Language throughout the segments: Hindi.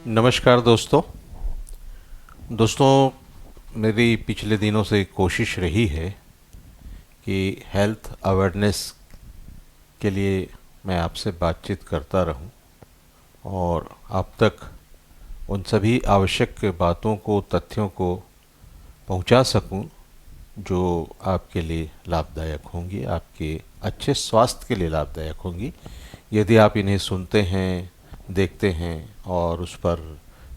नमस्कार दोस्तों। मेरी पिछले दिनों से कोशिश रही है कि हेल्थ अवेयरनेस के लिए मैं आपसे बातचीत करता रहूं और आप तक उन सभी आवश्यक बातों को, तथ्यों को पहुंचा सकूं जो आपके लिए लाभदायक होंगी, आपके अच्छे स्वास्थ्य के लिए लाभदायक होंगी यदि आप इन्हें सुनते हैं, देखते हैं और उस पर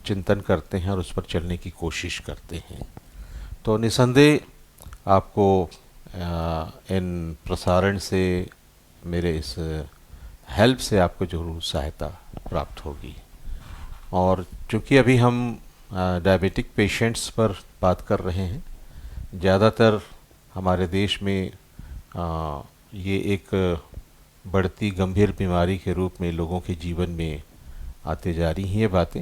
चिंतन करते हैं और उस पर चलने की कोशिश करते हैं। तो निसंदेह आपको इन प्रसारण से, मेरे इस हेल्प से आपको ज़रूर सहायता प्राप्त होगी। और चूँकि अभी हम डायबिटिक पेशेंट्स पर बात कर रहे हैं, ज़्यादातर हमारे देश में ये एक बढ़ती गंभीर बीमारी के रूप में लोगों के जीवन में आते जा रही हैं ये बातें।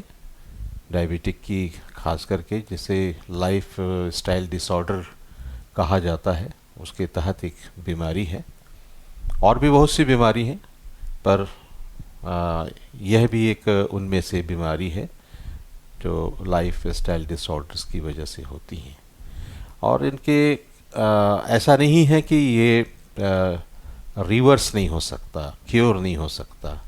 डायबिटिक की खास करके, जिसे लाइफ स्टाइल डिसऑर्डर कहा जाता है, उसके तहत एक बीमारी है। और भी बहुत सी बीमारी हैं, पर यह भी एक उनमें से बीमारी है जो लाइफ स्टाइल डिसऑर्डर्स की वजह से होती हैं। और इनके ऐसा नहीं है कि ये रिवर्स नहीं हो सकता, क्योर नहीं हो सकता।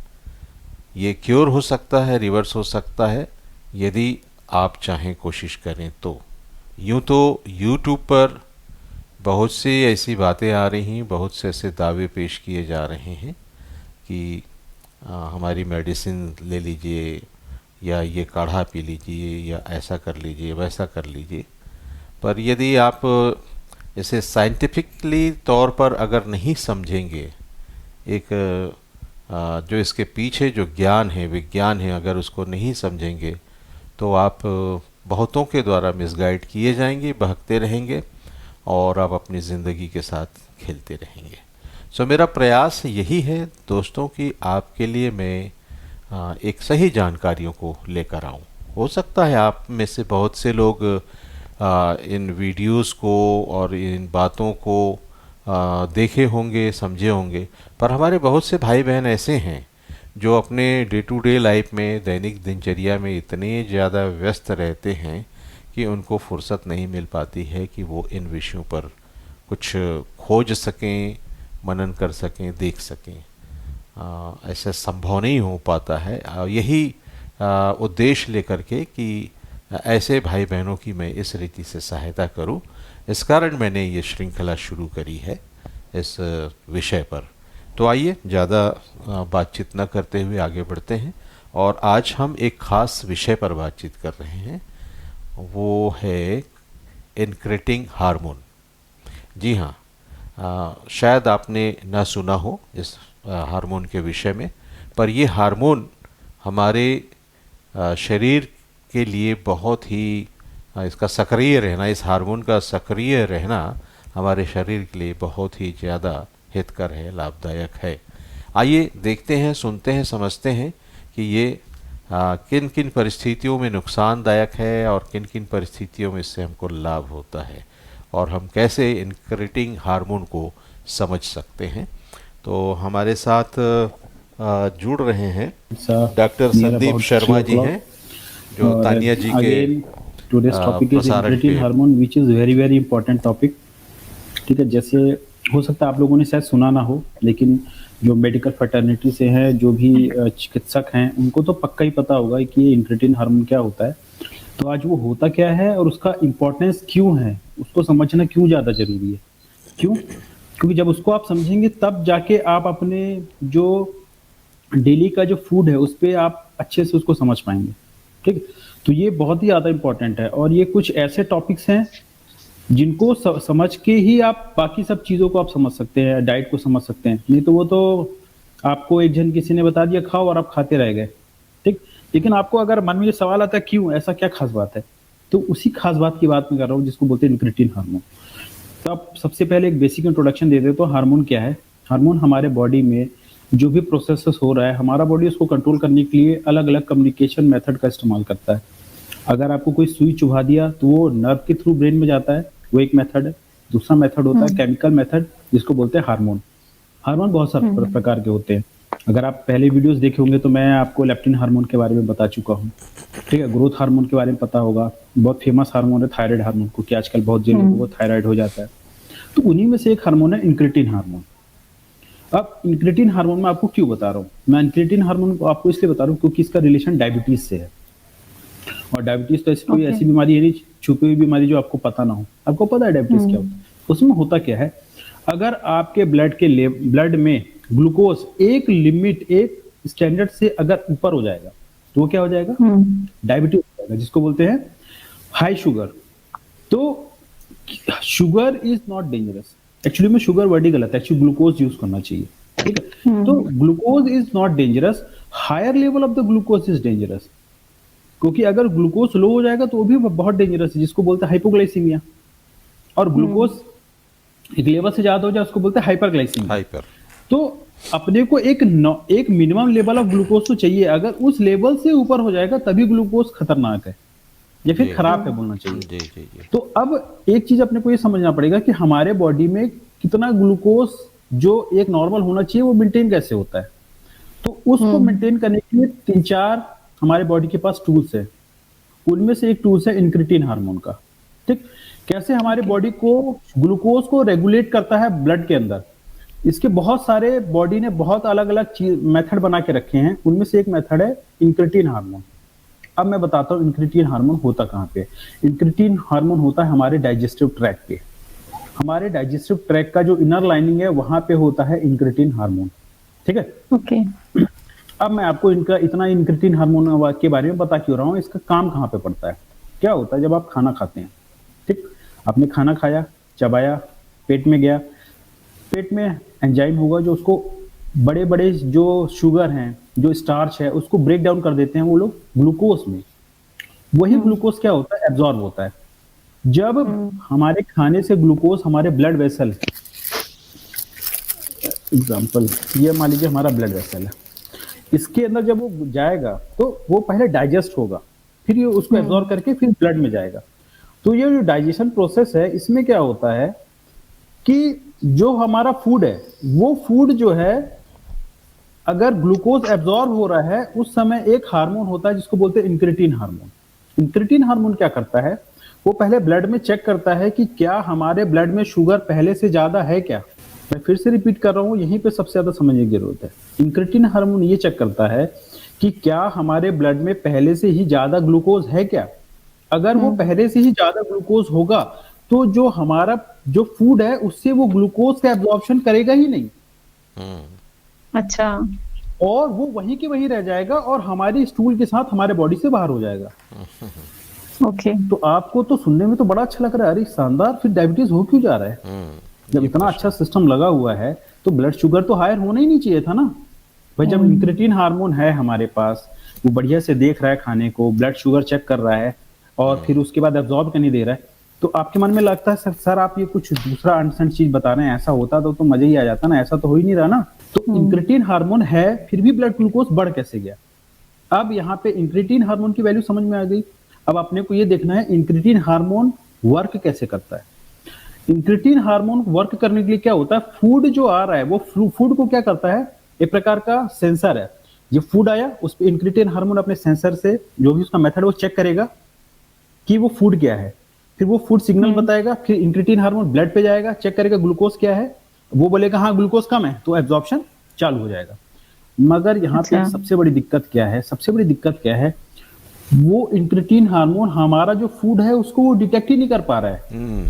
ये क्योर हो सकता है, रिवर्स हो सकता है यदि आप चाहें, कोशिश करें तो। यूँ तो यूट्यूब पर बहुत सी ऐसी बातें आ रही हैं, बहुत से ऐसे दावे पेश किए जा रहे हैं कि हमारी मेडिसिन ले लीजिए, या ये काढ़ा पी लीजिए, या ऐसा कर लीजिए, वैसा कर लीजिए। पर यदि आप इसे साइंटिफिकली तौर पर अगर नहीं समझेंगे, एक जो इसके पीछे जो ज्ञान है, विज्ञान है, अगर उसको नहीं समझेंगे तो आप बहुतों के द्वारा मिसगाइड किए जाएंगे, बहकते रहेंगे और आप अपनी ज़िंदगी के साथ खेलते रहेंगे। सो मेरा प्रयास यही है दोस्तों कि आपके लिए मैं एक सही जानकारियों को लेकर आऊं। हो सकता है आप में से बहुत से लोग इन वीडियोस को और इन बातों को देखे होंगे, समझे होंगे, पर हमारे बहुत से भाई बहन ऐसे हैं जो अपने डे टू डे लाइफ में, दैनिक दिनचर्या में इतने ज़्यादा व्यस्त रहते हैं कि उनको फुर्सत नहीं मिल पाती है कि वो इन विषयों पर कुछ खोज सकें, मनन कर सकें, देख सकें। ऐसा संभव नहीं हो पाता है। यही उद्देश्य लेकर के कि ऐसे भाई बहनों की मैं इस रीति से सहायता करूं, इस कारण मैंने ये श्रृंखला शुरू करी है इस विषय पर। तो आइए ज़्यादा बातचीत न करते हुए आगे बढ़ते हैं। और आज हम एक ख़ास विषय पर बातचीत कर रहे हैं, वो है इंक्रेटिन हार्मोन। जी हाँ, शायद आपने ना सुना हो इस हार्मोन के विषय में, पर ये हार्मोन हमारे शरीर के लिए बहुत ही, इसका सक्रिय रहना, इस हार्मोन का सक्रिय रहना हमारे शरीर के लिए बहुत ही ज़्यादा हितकर है, लाभदायक है। आइए देखते हैं, सुनते हैं, समझते हैं कि ये किन किन परिस्थितियों में नुकसानदायक है और किन किन परिस्थितियों में इससे हमको लाभ होता है, और हम कैसे इंक्रेटिन हार्मोन को समझ सकते हैं। तो हमारे साथ जुड़ रहे हैं डॉक्टर संदीप शर्मा जी हैं, जो तानिया जी के टुडेस टॉपिक इज प्रसारण इंक्रेटिन पे। Hormone which is very very important topic. ठीक है, जैसे हो सकता है आप लोगों ने शायद सुना ना हो, लेकिन जो मेडिकल फैटर्निटी से हैं, जो भी चिकित्सक हैं, उनको तो पक्का ही पता होगा कि ये इंक्रेटिन हार्मोन क्या होता है। तो आज वो होता क्या है और उसका इम्पोर्टेंस क्यों है, उसको समझना क्यों ज़्यादा ज़रूरी है। क्यों? क्योंकि जब उसको आप समझेंगे तब जाके आप अपने जो डेली का जो फूड है उस पे आप अच्छे से उसको समझ पाएंगे। ठीक है, तो ये बहुत ही ज़्यादा इंपॉर्टेंट है और ये कुछ ऐसे टॉपिक्स हैं जिनको समझ के ही आप बाकी सब चीज़ों को आप समझ सकते हैं, डाइट को समझ सकते हैं। नहीं तो वो तो आपको एक जन किसी ने बता दिया खाओ और आप खाते रह गए। ठीक, लेकिन आपको अगर मन में ये सवाल आता है क्यों, ऐसा क्या खास बात है, तो उसी खास बात की बात मैं कर रहा हूँ जिसको बोलते हैं इंक्रेटिन हार्मोन। तो आप सबसे पहले एक बेसिक इंट्रोडक्शन दे दे तो हार्मोन क्या है। हार्मोन हमारे बॉडी में जो भी प्रोसेसेस हो रहा है, हमारा बॉडी उसको कंट्रोल करने के लिए अलग अलग कम्युनिकेशन मेथड का इस्तेमाल करता है। अगर आपको कोई सुई चुभा दिया तो वो नर्व के थ्रू ब्रेन में जाता है, वो एक मेथड है। दूसरा मेथड होता है केमिकल मेथड, जिसको बोलते हैं हार्मोन। हार्मोन बहुत सारे प्रकार के होते हैं। अगर आप पहले वीडियोस देखे होंगे तो मैं आपको लेप्टिन हार्मोन के बारे में बता चुका हूँ, ठीक है। ग्रोथ हार्मोन के बारे में पता होगा, बहुत फेमस हार्मोन है थायराइड हार्मोन, को कि आजकल बहुत से लोगों को थायराइड हो जाता है। तो उन्हीं में से एक हार्मोन है इंक्रेटिन हार्मोन। अब इंक्रेटिन हार्मोन में आपको क्यों बता रहा हूँ, मैं इंक्रेटिन हार्मोन को आपको इसलिए बता रहा हूँ क्योंकि इसका रिलेशन डायबिटीज से है। और डायबिटीज तो ऐसी कोई ओके। ऐसी बीमारी है नहीं, छुपी हुई बीमारी जो आपको पता ना हो। आपको पता है डायबिटीज क्या होता है? उसमें होता क्या है, अगर आपके ब्लड में ग्लूकोज एक लिमिट, एक स्टैंडर्ड से अगर ऊपर हो जाएगा तो वो क्या हो जाएगा, डायबिटीज हो जाएगा, जिसको बोलते हैं हाई शुगर। तो sugar is not dangerous, actually में शुगर वर्ड ही गलत है, एक्चुअली ग्लूकोज यूज करना चाहिए, ठीक है। तो glucose is not dangerous, higher level of the glucose is dangerous. क्योंकि अगर ग्लूकोज लो हो जाएगा तो वो भी बहुत डेंजरस है, जिसको बोलते हैं हाइपोग्लाइसीमिया। और ग्लूकोज एक लेवल से ज्यादा हो जाए उसको बोलते हैं हाइपरग्लाइसीमिया। हाइपर। तो अपने को एक मिनिमम लेवल ऑफ ग्लूकोज तो चाहिए, अगर उस लेवल से ऊपर हो जाएगा तभी ग्लूकोज खतरनाक है या फिर जी। खराब है बोलना चाहिए। जी जी जी। तो अब एक चीज अपने को ये समझना पड़ेगा कि हमारे बॉडी में कितना ग्लूकोज जो एक नॉर्मल होना चाहिए वो मेंटेन कैसे होता है। तो उसको मेंटेन करने के लिए 3-4 हमारे बॉडी के पास टूल्स है। उनमें से एक टूल्स है इंक्रेटिन हार्मोन का, ठीक। कैसे हमारे बॉडी को ग्लूकोज को रेगुलेट करता है ब्लड के अंदर, इसके बहुत सारे बॉडी ने बहुत अलग अलग चीज मेथड बना के रखे हैं। उनमें से एक मेथड है इंक्रेटिन हार्मोन। अब मैं बताता हूँ इंक्रेटिन हार्मोन होता कहाँ पे। इंक्रेटिन हार्मोन होता है हमारे डाइजेस्टिव ट्रैक पे। हमारे डाइजेस्टिव ट्रैक का जो इनर लाइनिंग है वहां पे होता है इंक्रेटिन हार्मोन, ठीक है। ओके। अब मैं आपको इनका इतना इंक्रेटिन हार्मोन के बारे में बता क्यों रहा हूँ, इसका काम कहाँ पे पड़ता है। क्या होता है जब आप खाना खाते हैं, ठीक, आपने खाना खाया, चबाया, पेट में गया, पेट में एंजाइम होगा जो उसको बड़े बड़े जो शुगर हैं, जो स्टार्च है, उसको ब्रेक डाउन कर देते हैं वो लोग ग्लूकोज में। वही ग्लूकोज क्या होता है, एब्जॉर्ब होता है। जब हमारे खाने से ग्लूकोज हमारे ब्लड वेसल, एग्जांपल ये मान लीजिए हमारा ब्लड वेसल है, इसके अंदर जब वो जाएगा तो वो पहले डाइजेस्ट होगा, फिर ये उसको एब्जॉर्ब करके फिर ब्लड में जाएगा। तो ये जो डाइजेशन प्रोसेस है इसमें क्या होता है कि जो हमारा फूड है वो फूड जो है अगर ग्लूकोज एब्जॉर्ब हो रहा है उस समय एक हार्मोन होता है जिसको बोलते हैं इंक्रेटिन हार्मोन। इंक्रेटिन हार्मोन क्या करता है, वो पहले ब्लड में चेक करता है कि क्या हमारे ब्लड में शुगर पहले से ज्यादा है क्या। मैं फिर से रिपीट कर रहा हूँ, यहीं पे सबसे ज्यादा समझने की जरूरत है। इंक्रेटिन हार्मोन ये चेक करता है कि क्या हमारे ब्लड में पहले से ही ज्यादा ग्लूकोज है क्या। अगर वो पहले से ही ज्यादा ग्लूकोज होगा तो जो हमारा जो फूड है उससे वो ग्लूकोज का एब्जॉर्प्शन करेगा ही नहीं, अच्छा, और वो वहीं के वहीं रह जाएगा और हमारी स्टूल के साथ हमारे बॉडी से बाहर हो जाएगा। ओके। तो आपको तो सुनने में तो बड़ा अच्छा लग रहा है, अरे शानदार, फिर डायबिटीज हो क्यों जा रहा है। जब इतना अच्छा सिस्टम लगा हुआ है तो ब्लड शुगर तो हायर होना ही नहीं चाहिए था ना भाई। जब इंक्रेटिन हार्मोन है हमारे पास, वो बढ़िया से देख रहा है खाने को, ब्लड शुगर चेक कर रहा है और फिर उसके बाद एब्जॉर्ब करने दे रहा है, तो आपके मन में लगता है सर आप ये कुछ दूसरा अनसेंस चीज बता रहे हैं, ऐसा होता तो मजा ही आ जाता ना, ऐसा तो हो ही नहीं रहा ना। तो इंक्रेटिन हार्मोन है फिर भी ब्लड ग्लूकोज बढ़ कैसे गया। अब यहाँ पे इंक्रेटिन हार्मोन की वैल्यू समझ में आ गई। अब अपने को ये देखना है इंक्रेटिन हार्मोन वर्क कैसे करता है। इंक्रेटिन हार्मोन वर्क करने के लिए क्या होता है, फूड जो आ रहा है वो फूड को क्या करता है, एक प्रकार का सेंसर है। ये फूड आया, उस पर इंक्रेटिन हार्मोन अपने सेंसर से जो भी उसका मेथड वो चेक करेगा कि वो फूड क्या है, फिर वो फूड सिग्नल बताएगा, फिर इंक्रेटिन हार्मोन ब्लड पे जाएगा, चेक करेगा ग्लूकोज क्या है, वो बोलेगा हाँ ग्लूकोज कम है, तो एब्जॉर्प्शन चालू हो जाएगा। मगर यहाँ पे सबसे बड़ी दिक्कत क्या है, सबसे बड़ी दिक्कत क्या है, वो इंक्रेटिन हार्मोन हमारा जो फूड है उसको वो डिटेक्ट ही नहीं कर पा रहा है।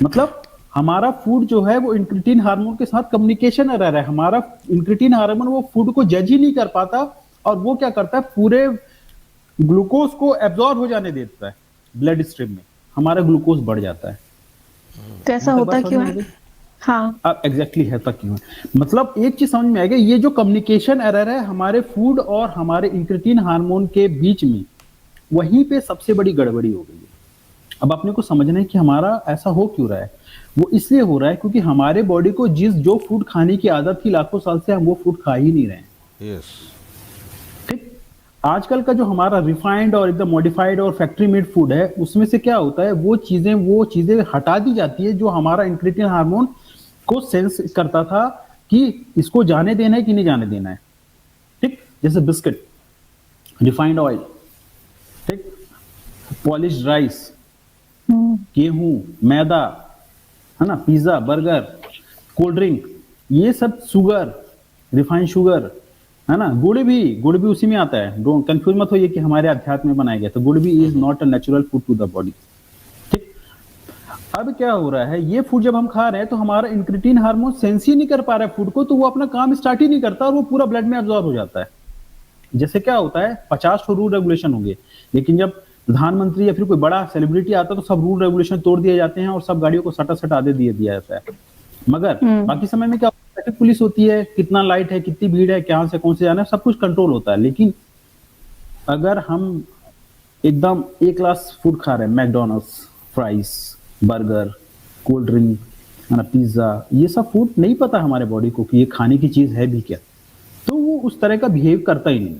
मतलब हमारा फूड जो है वो इंक्रेटिन हार्मोन के साथ कम्युनिकेशन रह रहा है, हमारा इंक्रेटिन हार्मोन वो फूड को जज ही नहीं कर पाता और वो क्या करता है, पूरे ग्लूकोज को एब्जॉर्ब हो जाने देता है ब्लड स्ट्रीम में, हमारा ग्लूकोज बढ़ जाता है। तो ऐसा होता क्यों है? हाँ, अब एग्जैक्टली है तक क्यों है, मतलब एक चीज समझ में आएगा, ये जो कम्युनिकेशन एरर है हमारे फूड और हमारे इंक्रेटिन हार्मोन के बीच में, वहीं पे सबसे बड़ी गड़बड़ी हो गई है। अब अपने को समझना है कि हमारा ऐसा हो क्यों रहा है। वो इसलिए हो रहा है क्योंकि हमारे बॉडी को जो फूड खाने की आदत थी लाखों साल से, हम वो फूड खा ही नहीं रहे हैं। ठीक, आजकल का जो हमारा रिफाइंड और एकदम मॉडिफाइड और फैक्ट्री मेड फूड है, उसमें से क्या होता है, वो चीजें हटा दी जाती है जो हमारा इंक्रेटिन हार्मोन को सेंस करता था कि इसको जाने देना है कि नहीं जाने देना है। ठीक, जैसे बिस्किट, रिफाइंड ऑयल, ठीक, पॉलिश्ड राइस, गेहूं, मैदा, है ना, पिज्जा, बर्गर, कोल्ड ड्रिंक, ये सब शुगर, रिफाइंड शुगर, है ना, गुड़ भी उसी में आता है। डोंट कंफ्यूज मत होइए कि हमारे अध्यात्म में बनाया गया, तो गुड़ भी is not a natural food to the body. ठीक, अब क्या हो रहा है, ये फूड जब हम खा रहे हैं तो हमारा इंक्रेटिन हार्मोन सेंस ही नहीं कर पा रहा है फूड को, तो वो अपना काम स्टार्ट ही नहीं करता और वो पूरा ब्लड में एब्जॉर्ब हो जाता है। जैसे क्या होता है, 50 रूल रेगुलेशन होंगे, लेकिन जब प्रधानमंत्री या फिर कोई बड़ा सेलिब्रिटी आता है तो सब रूल रेगुलेशन तोड़ दिए जाते हैं और सब गाड़ियों को सटा सटा दे दिया जाता है। मगर बाकी समय में क्या होता है, ट्रैफिक पुलिस होती है, कितना लाइट है, कितनी भीड़ है, कहां से कौन से जाना है, सब कुछ कंट्रोल होता है। लेकिन अगर हम एकदम एक क्लास फूड खा रहे हैं, McDonald's, fries, burger, cold drink, है ना, पिज्जा, ये सब फूड नहीं पता हमारे बॉडी को कि ये खाने की चीज है भी क्या, तो वो उस तरह का बिहेव करता ही नहीं।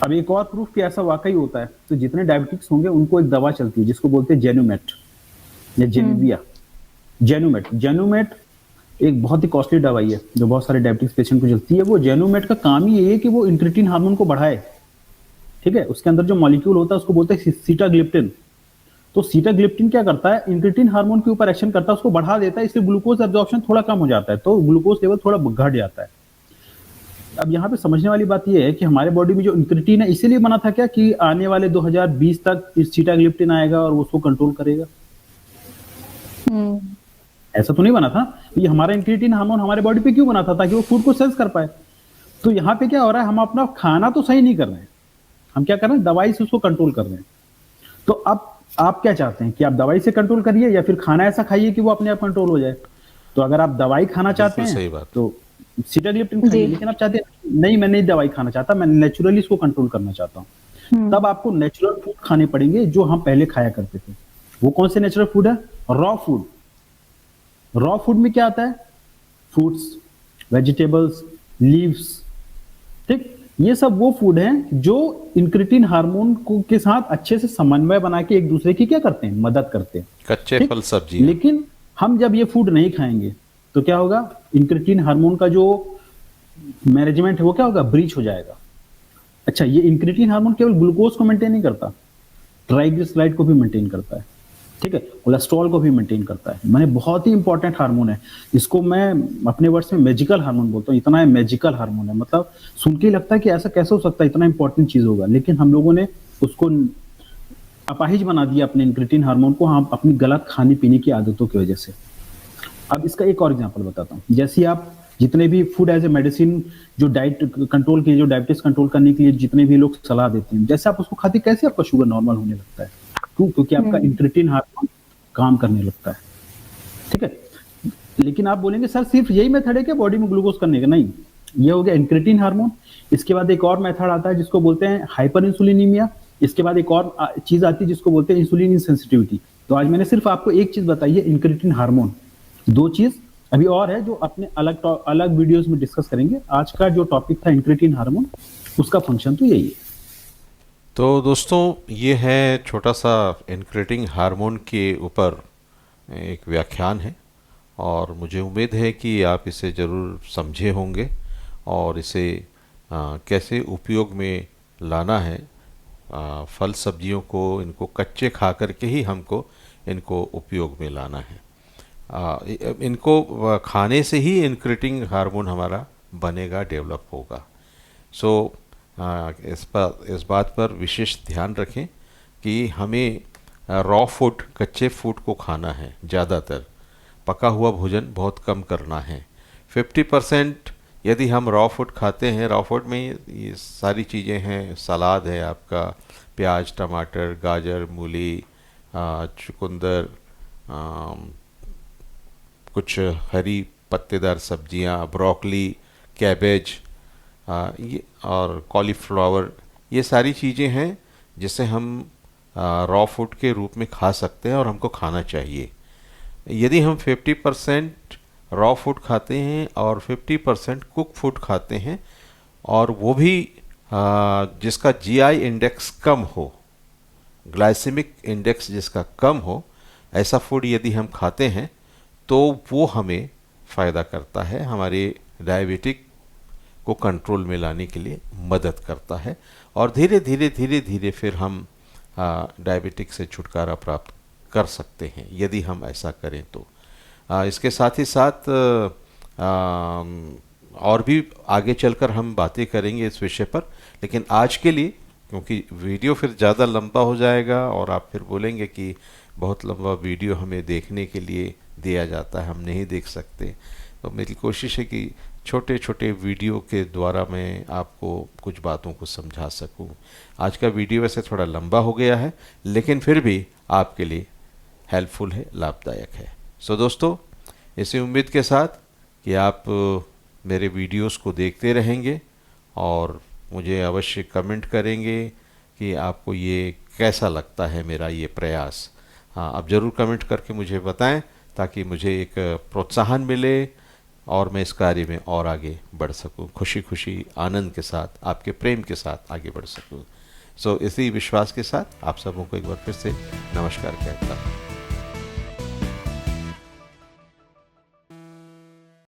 अब एक और प्रूफ कि ऐसा वाकई होता है, तो जितने डायबिटिक्स होंगे उनको एक दवा चलती है जिसको बोलते हैं जेनुमेट या जेनेविया। जेनुमेट एक बहुत ही कॉस्टली दवाई है जो बहुत सारे डायबिटिक्स पेशेंट को चलती है। वो जेनुमेट का काम ही ये है कि वो इंक्रेटिन हार्मोन को बढ़ाए। ठीक है, उसके अंदर जो मॉलिक्यूल होता है उसको बोलते हैं सीटाग्लिप्टिन। तो सीटाग्लिप्टिन क्या करता है, इंक्रेटिन हार्मोन के ऊपर एक्शन करता है, उसको बढ़ा देता है, इसलिए ग्लूकोज एब्जॉर्प्शन थोड़ा कम हो जाता है, तो ग्लूकोज लेवल थोड़ा घट जाता है। अब यहाँ पे समझने वाली बात यह है कि हमारे बॉडी में जो इंक्रेटिन है इसीलिए बना था क्या कि आने वाले 2020 तक इस सीटाग्लिप्टिन आएगा और उसको कंट्रोल करेगा। ऐसा तो नहीं बना था। ये हमारा इंक्रेटिन हार्मोन हमारे बॉडी पे क्यों बना था, ताकि वो फूड को सेंस कर पाए। तो यहाँ पे क्या हो रहा है, हम अपना खाना तो सही नहीं कर रहे हैं, हम क्या कर रहे हैं, दवाई से उसको कंट्रोल कर रहे हैं। तो अब आप क्या चाहते हैं कि आप दवाई से कंट्रोल करिए या फिर खाना ऐसा खाइए कि वो अपने आप कंट्रोल हो जाए। तो अगर आप दवाई खाना चाहते हैं तो सीटाग्लिप्टिन खाइए, लेकिन आप चाहते हैं नहीं, मैं नहीं दवाई खाना चाहता, मैं नेचुरली इसको कंट्रोल करना चाहता हूँ, तब आपको नेचुरल फूड खाने पड़ेंगे जो हम पहले खाया करते थे। वो कौन से नेचुरल फूड है, रॉ फूड। रॉ फूड में क्या आता है, फ्रूट्स, वेजिटेबल्स, लीव्स। ठीक, ये सब वो फूड हैं जो इंक्रेटिन हार्मोन को के साथ अच्छे से समन्वय बना के एक दूसरे की क्या करते हैं, मदद करते हैं। कच्चे फल सब्जी। लेकिन हम जब ये फूड नहीं खाएंगे तो क्या होगा, इंक्रेटिन हार्मोन का जो मैनेजमेंट है वो क्या होगा, ब्रीच हो जाएगा। अच्छा, ये इंक्रेटिन हार्मोन केवल ग्लूकोज को मेंटेन नहीं करता, ट्राइग्लिसराइड को भी मेंटेन करता है। ठीक है, कोलेस्ट्रॉल को भी मेंटेन करता है। मैंने बहुत ही इंपॉर्टेंट हार्मोन है, इसको मैं अपने वर्ड्स में मैजिकल हार्मोन बोलता हूँ। इतना मैजिकल हार्मोन है, मतलब सुन के ही लगता है कि ऐसा कैसे हो सकता है, इतना इंपॉर्टेंट चीज होगा, लेकिन हम लोगों ने उसको अपाहिज बना दिया अपने इंक्रेटिन हार्मोन को, हम अपनी गलत खाने पीने की आदतों की वजह से। अब इसका एक और एग्जांपल बताता हूँ। जैसे आप जितने भी फूड एज ए मेडिसिन, जो डाइट कंट्रोल के, जो डायबिटीज कंट्रोल करने के लिए जितने भी लोग सलाह देते हैं, जैसे आप उसको खाते कैसे आपका शुगर नॉर्मल होने लगता है, क्यों, क्योंकि आपका इंक्रेटिन हार्मोन काम करने लगता है। ठीक है, लेकिन आप बोलेंगे सर सिर्फ यही मेथड है क्या बॉडी में ग्लूकोज करने का? नहीं, ये हो गया इंक्रेटिन हार्मोन। इसके बाद एक और मेथड आता है जिसको बोलते हैं हाइपर इंसुलिनीमिया। इसके बाद एक और चीज आती है जिसको बोलते हैं इंसुलिन इनसेंसिटिविटी। तो आज मैंने सिर्फ आपको एक चीज बताई है, इंक्रेटिन हार्मोन। दो चीज अभी और है जो अपने अलग वीडियोस में डिस्कस करेंगे। आज का जो टॉपिक था इंक्रेटिन हार्मोन, उसका फंक्शन तो यही है। तो दोस्तों, ये है छोटा सा इंक्रेटिन हार्मोन के ऊपर एक व्याख्यान है, और मुझे उम्मीद है कि आप इसे ज़रूर समझे होंगे और इसे कैसे उपयोग में लाना है। फल सब्जियों को, इनको कच्चे खा करके ही हमको इनको उपयोग में लाना है। इनको खाने से ही इंक्रेटिन हार्मोन हमारा बनेगा, डेवलप होगा। सो इस बात पर विशेष ध्यान रखें कि हमें रॉ फूड, कच्चे फूड को खाना है, ज़्यादातर पका हुआ भोजन बहुत कम करना है। 50% यदि हम रॉ फूड खाते हैं, रॉ फूड में ये सारी चीज़ें हैं, सलाद है आपका, प्याज, टमाटर, गाजर, मूली, चुकंदर, कुछ हरी पत्तेदार सब्जियां, ब्रोकली, कैबेज, ये और कॉलीफ्लावर, ये सारी चीज़ें हैं जिसे हम रॉ फूड के रूप में खा सकते हैं और हमको खाना चाहिए। यदि हम 50% रॉ फूड खाते हैं और 50% कुक फूड खाते हैं, और वो भी जिसका जीआई इंडेक्स कम हो, ग्लाइसेमिक इंडेक्स जिसका कम हो, ऐसा फूड यदि हम खाते हैं तो वो हमें फ़ायदा करता है, हमारे डायबिटिक को कंट्रोल में लाने के लिए मदद करता है और धीरे धीरे धीरे धीरे फिर हम डायबिटिक से छुटकारा प्राप्त कर सकते हैं यदि हम ऐसा करें तो। इसके साथ ही साथ और भी आगे चलकर हम बातें करेंगे इस विषय पर, लेकिन आज के लिए, क्योंकि वीडियो फिर ज़्यादा लंबा हो जाएगा और आप फिर बोलेंगे कि बहुत लंबा वीडियो हमें देखने के लिए दिया जाता है, हम नहीं देख सकते, तो मेरी कोशिश है कि छोटे छोटे वीडियो के द्वारा मैं आपको कुछ बातों को समझा सकूं। आज का वीडियो वैसे थोड़ा लंबा हो गया है, लेकिन फिर भी आपके लिए हेल्पफुल है, लाभदायक है। सो दोस्तों, इसी उम्मीद के साथ कि आप मेरे वीडियोस को देखते रहेंगे और मुझे अवश्य कमेंट करेंगे कि आपको ये कैसा लगता है मेरा ये प्रयास। हाँ, आप ज़रूर कमेंट करके मुझे बताएं ताकि मुझे एक प्रोत्साहन मिले और मैं इस कार्य में और आगे बढ़ सकूं, खुशी खुशी आनंद के साथ, आपके प्रेम के साथ आगे बढ़ सकूं। सो इसी विश्वास के साथ आप सबों को एक बार फिर से नमस्कार कहता हूँ।